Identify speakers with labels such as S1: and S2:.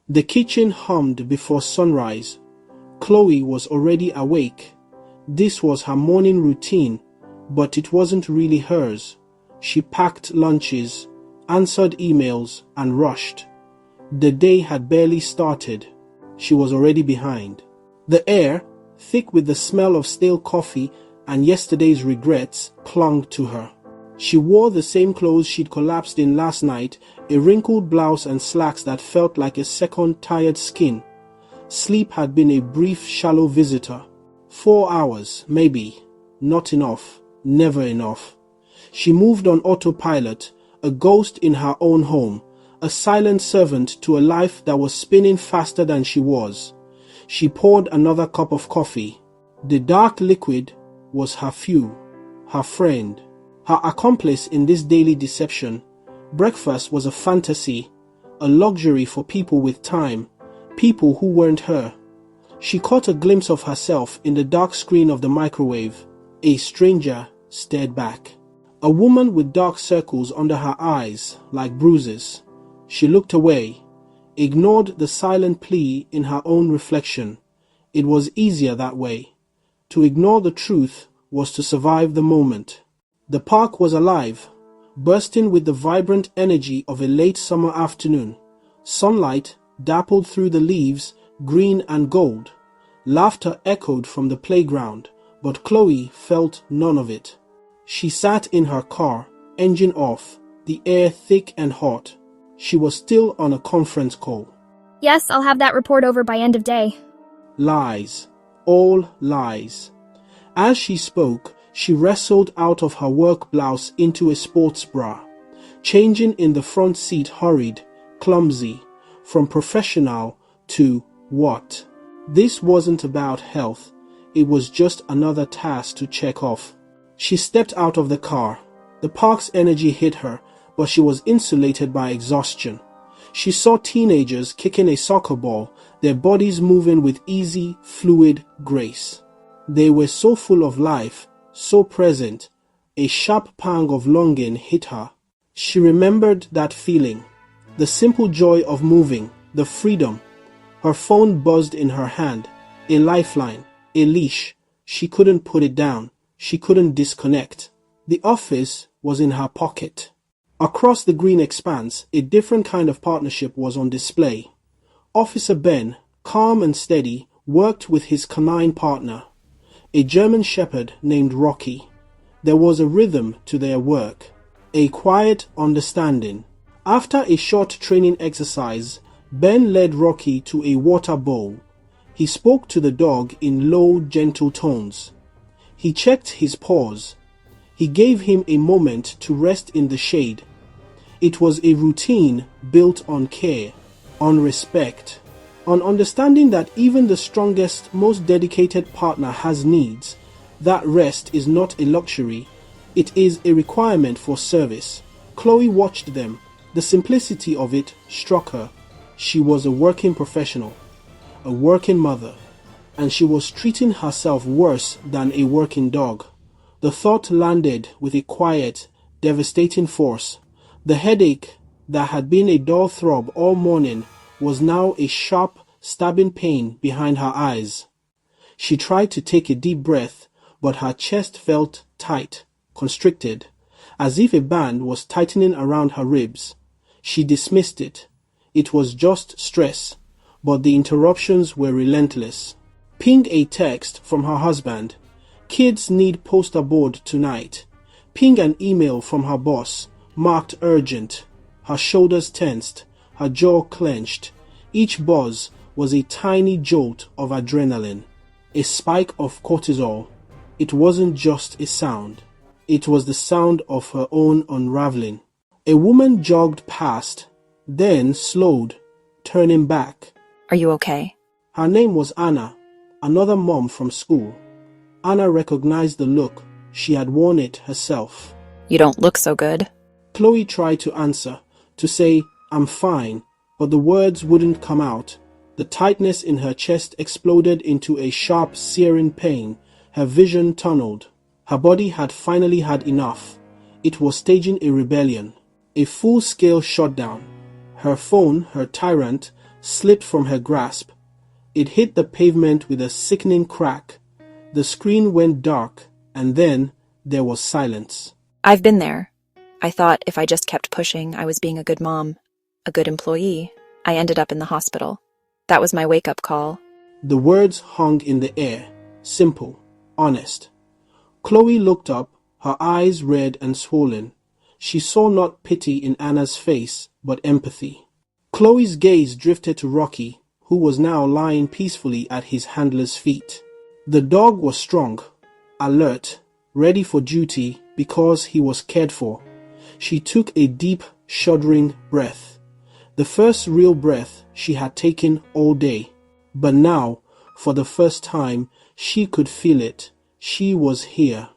S1: The kitchen hummed before sunrise. Chloe was already awake. This was her morning routine, but it wasn't really hers. She packed lunches, answered emails, and rushed. The day had barely started. She was already behind. The air, thick with the smell of stale coffee and yesterday's regrets, clung to her. She wore the same clothes she'd collapsed in last night, a wrinkled blouse and slacks that felt like a second tired skin. Sleep had been a brief, shallow visitor. 4 hours, maybe. Not enough. Never enough. She moved on autopilot, a ghost in her own home, a silent servant to a life that was spinning faster than she was. She poured another cup of coffee. The dark liquid was her fuel, her friend, her accomplice in this daily deception. Breakfast was a fantasy, a luxury for people with time, people who weren't her. She caught a glimpse of herself in the dark screen of the microwave. A stranger stared back. A woman with dark circles under her eyes, like bruises. She looked away, ignored the silent plea in her own reflection. It was easier that way. To ignore the truth was to survive the moment. The park was alive, bursting with the vibrant energy of a late summer afternoon. Sunlight dappled through the leaves, green and gold. Laughter echoed from the playground, but Chloe felt none of it. She sat in her car, engine off, the air thick and hot. She was still on a conference call.
S2: Yes, I'll have that report over by end of day.
S1: Lies. All lies. As she spoke, she wrestled out of her work blouse into a sports bra. Changing in the front seat hurried, clumsy, from professional to what? This wasn't about health. It was just another task to check off. She stepped out of the car. The park's energy hit her, but she was insulated by exhaustion. She saw teenagers kicking a soccer ball, their bodies moving with easy, fluid grace. They were so full of life, so present. A sharp pang of longing hit her. She remembered that feeling, the simple joy of moving, the freedom. Her phone buzzed in her hand, a lifeline, a leash. She couldn't put it down. She couldn't disconnect. The office was in her pocket. Across the green expanse, a different kind of partnership was on display. Officer Ben, calm and steady, worked with his canine partner, a German shepherd named Rocky. There was a rhythm to their work, a quiet understanding. After a short training exercise, Ben led Rocky to a water bowl. He spoke to the dog in low, gentle tones. He checked his paws. He gave him a moment to rest in the shade. It was a routine built on care, on respect, on understanding that even the strongest, most dedicated partner has needs. That rest is not a luxury. It is a requirement for service. Chloe watched them. The simplicity of it struck her. She was a working professional, a working mother, and she was treating herself worse than a working dog. The thought landed with a quiet, devastating force. The headache that had been a dull throb all morning was now a sharp, stabbing pain behind her eyes. She tried to take a deep breath, but her chest felt tight, constricted, as if a band was tightening around her ribs. She dismissed it. It was just stress, but the interruptions were relentless. Ping a text from her husband. Kids need poster board tonight. Ping an email from her boss, marked urgent. Her shoulders tensed, her jaw clenched. Each buzz was a tiny jolt of adrenaline, a spike of cortisol. It wasn't just a sound. It was the sound of her own unraveling. A woman jogged past, then slowed, turning back.
S3: Are you okay?
S1: Her name was Anna, another mom from school. Anna recognized the look. She had worn it herself.
S3: You don't look so good.
S1: Chloe tried to answer, to say, "I'm fine," but the words wouldn't come out. The tightness in her chest exploded into a sharp, searing pain. Her vision tunneled. Her body had finally had enough. It was staging a rebellion, a full-scale shutdown. Her phone, her tyrant, slipped from her grasp. It hit the pavement with a sickening crack. The screen went dark, and then there was silence.
S3: I've been there. I thought if I just kept pushing, I was being a good mom, a good employee. I ended up in the hospital. That was my wake-up call.
S1: The words hung in the air, simple, honest. Chloe looked up, her eyes red and swollen. She saw not pity in Anna's face, but empathy. Chloe's gaze drifted to Rocky, who was now lying peacefully at his handler's feet. The dog was strong, alert, ready for duty because he was cared for. She took a deep, shuddering breath. The first real breath she had taken all day. But now, for the first time, she could feel it. She was here.